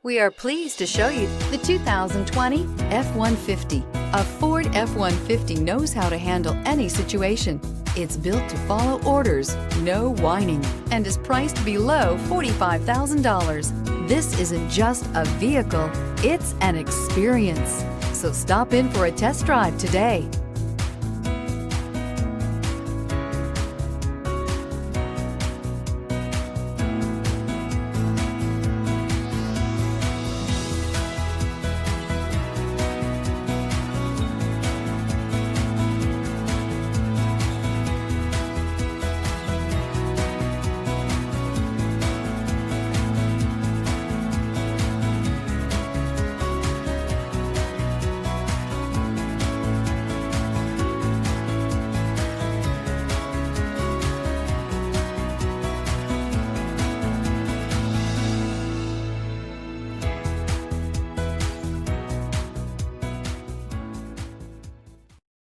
We are pleased to show you the 2020 F-150. A Ford F-150 knows how to handle any situation. It's built to follow orders, no whining, and is priced below $45,000. This isn't just a vehicle, it's an experience. So stop in for a test drive today.